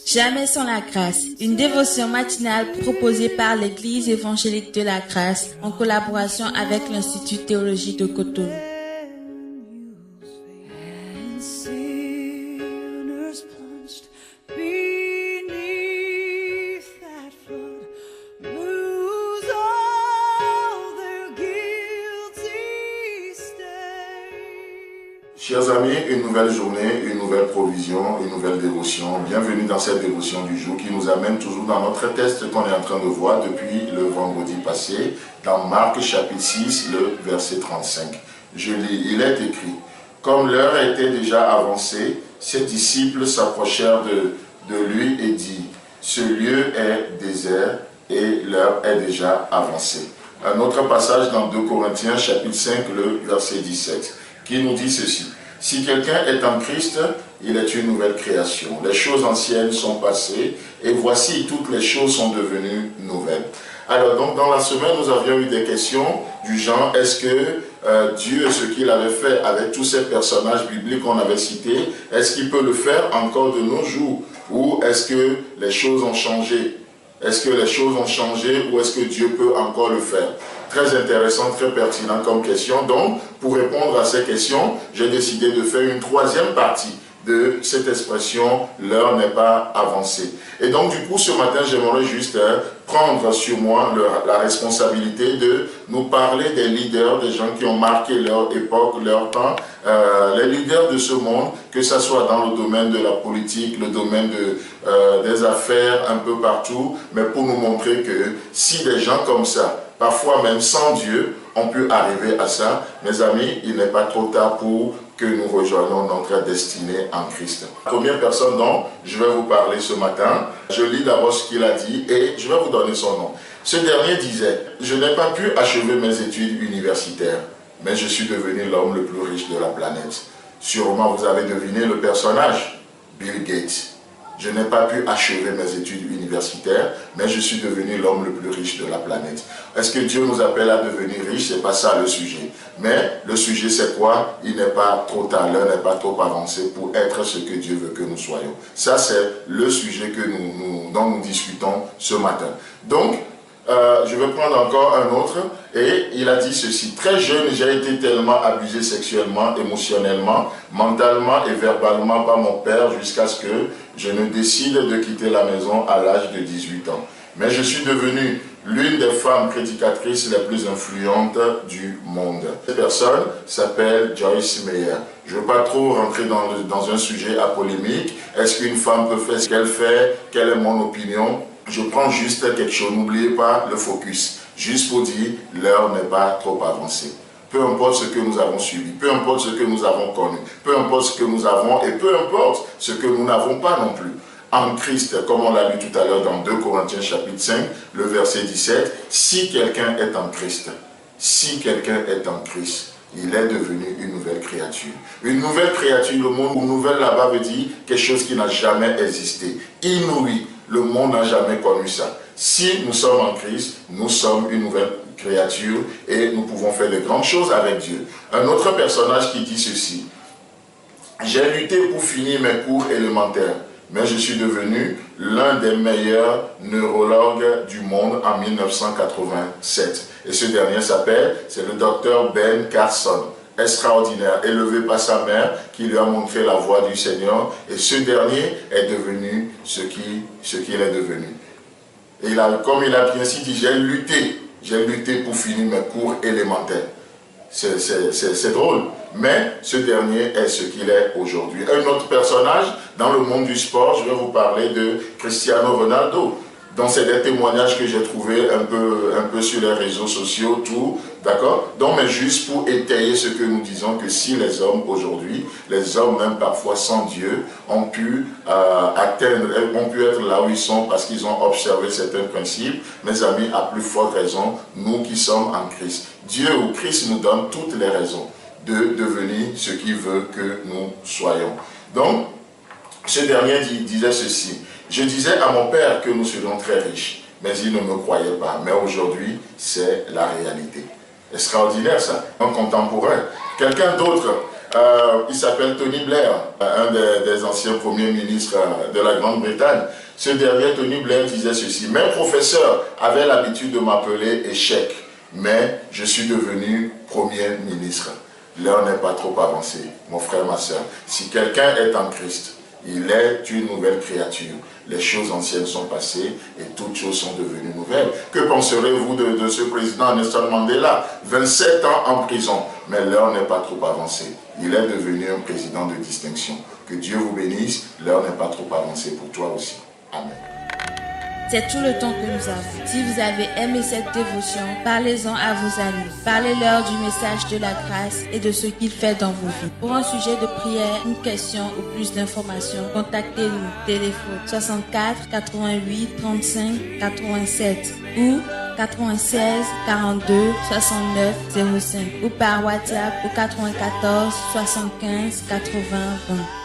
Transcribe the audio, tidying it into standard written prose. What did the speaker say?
Jamais sans la grâce, une dévotion matinale proposée par l'Église évangélique de la grâce en collaboration avec l'Institut théologique de Cotonou. Chers amis, une nouvelle journée, une nouvelle provision, une nouvelle dévotion. Bienvenue dans cette dévotion du jour qui nous amène toujours dans notre texte qu'on est en train de voir depuis le vendredi passé, dans Marc chapitre 6, le verset 35. Je lis, il est écrit, « Comme l'heure était déjà avancée, ses disciples s'approchèrent de lui et dirent, « Ce lieu est désert et l'heure est déjà avancée. » Un autre passage dans 2 Corinthiens chapitre 5, le verset 17, qui nous dit ceci. Si quelqu'un est en Christ, il est une nouvelle création. Les choses anciennes sont passées et voici toutes les choses sont devenues nouvelles. Alors donc dans la semaine nous avions eu des questions du genre est-ce que Dieu, ce qu'il avait fait avec tous ces personnages bibliques qu'on avait cités, est-ce qu'il peut le faire encore de nos jours ou est-ce que les choses ont changé? Est-ce que les choses ont changé ou est-ce que Dieu peut encore le faire? Très intéressant, très pertinent comme question. Donc, pour répondre à ces questions, j'ai décidé de faire une troisième partie de cette expression « l'heure n'est pas avancée ». Et donc, du coup, ce matin, j'aimerais juste prendre sur moi la responsabilité de nous parler des leaders, des gens qui ont marqué leur époque, leur temps, les leaders de ce monde, que ce soit dans le domaine de la politique, le domaine des affaires, un peu partout, mais pour nous montrer que si des gens comme ça, parfois même sans Dieu, on peut arriver à ça. Mes amis, il n'est pas trop tard pour que nous rejoignions notre destinée en Christ. La première personne dont je vais vous parler ce matin, je lis d'abord ce qu'il a dit et je vais vous donner son nom. Ce dernier disait, « Je n'ai pas pu achever mes études universitaires, mais je suis devenu l'homme le plus riche de la planète. » Sûrement vous avez deviné le personnage, Bill Gates. Je n'ai pas pu achever mes études universitaires, mais je suis devenu l'homme le plus riche de la planète. Est-ce que Dieu nous appelle à devenir riches? Ce n'est pas ça le sujet. Mais le sujet c'est quoi? Il n'est pas trop tard, l'heure n'est pas trop avancée pour être ce que Dieu veut que nous soyons. Ça c'est le sujet dont nous discutons ce matin. Donc, je vais prendre encore un autre, et il a dit ceci. Très jeune, j'ai été tellement abusé sexuellement, émotionnellement, mentalement et verbalement par mon père jusqu'à ce que je ne décide de quitter la maison à l'âge de 18 ans. Mais je suis devenu l'une des femmes prédicatrices les plus influentes du monde. Cette personne s'appelle Joyce Meyer. Je ne veux pas trop rentrer dans un sujet à polémique. Est-ce qu'une femme peut faire ce qu'elle fait? Quelle est mon opinion? Je prends juste quelque chose, n'oubliez pas le focus. Juste pour dire, l'heure n'est pas trop avancée. Peu importe ce que nous avons suivi, peu importe ce que nous avons connu, peu importe ce que nous avons et peu importe ce que nous n'avons pas non plus. En Christ, comme on l'a lu tout à l'heure dans 2 Corinthiens chapitre 5, le verset 17, si quelqu'un est en Christ, il est devenu une nouvelle créature. Une nouvelle créature, le mot nouvelle là-bas veut dire quelque chose qui n'a jamais existé. Inouï, le monde n'a jamais connu ça. Si nous sommes en Christ, nous sommes une nouvelle créature et nous pouvons faire de grandes choses avec Dieu. Un autre personnage qui dit ceci. J'ai lutté pour finir mes cours élémentaires, mais je suis devenu l'un des meilleurs neurologues du monde en 1987. Et ce dernier c'est le docteur Ben Carson. Extraordinaire, élevé par sa mère qui lui a montré la voie du Seigneur. Et ce dernier est devenu ce qu'il est devenu. Et comme il a bien dit, j'ai lutté pour finir mes cours élémentaires. C'est drôle, mais ce dernier est ce qu'il est aujourd'hui. Un autre personnage dans le monde du sport, je vais vous parler de Cristiano Ronaldo. Donc c'est des témoignages que j'ai trouvés un peu sur les réseaux sociaux, tout, d'accord? Donc mais juste pour étayer ce que nous disons, que si les hommes aujourd'hui, les hommes même parfois sans Dieu, ont pu être là où ils sont parce qu'ils ont observé certains principes, mes amis, à plus forte raison, nous qui sommes en Christ. Dieu ou Christ nous donne toutes les raisons de devenir ce qu'il veut que nous soyons. Donc, ce dernier disait ceci. Je disais à mon père que nous serions très riches, mais il ne me croyait pas. Mais aujourd'hui, c'est la réalité. Extraordinaire ça, un contemporain. Quelqu'un d'autre Il s'appelle Tony Blair, un des anciens premiers ministres de la Grande-Bretagne. Ce dernier, Tony Blair, disait ceci: « Mes professeurs avaient l'habitude de m'appeler échec, mais je suis devenu Premier ministre. » L'heure n'est pas trop avancée, mon frère, ma soeur. Si quelqu'un est en Christ, il est une nouvelle créature. Les choses anciennes sont passées et toutes choses sont devenues nouvelles. Que penserez-vous de ce président Nelson Mandela? 27 ans en prison, mais l'heure n'est pas trop avancée. Il est devenu un président de distinction. Que Dieu vous bénisse, l'heure n'est pas trop avancée pour toi aussi. Amen. C'est tout le temps que nous avons. Si vous avez aimé cette dévotion, parlez-en à vos amis. Parlez-leur du message de la grâce et de ce qu'il fait dans vos vies. Pour un sujet de prière, une question ou plus d'informations, contactez-nous. Téléphone 64 88 35 87 ou 96 42 69 05 ou par WhatsApp au 94 75 80 20.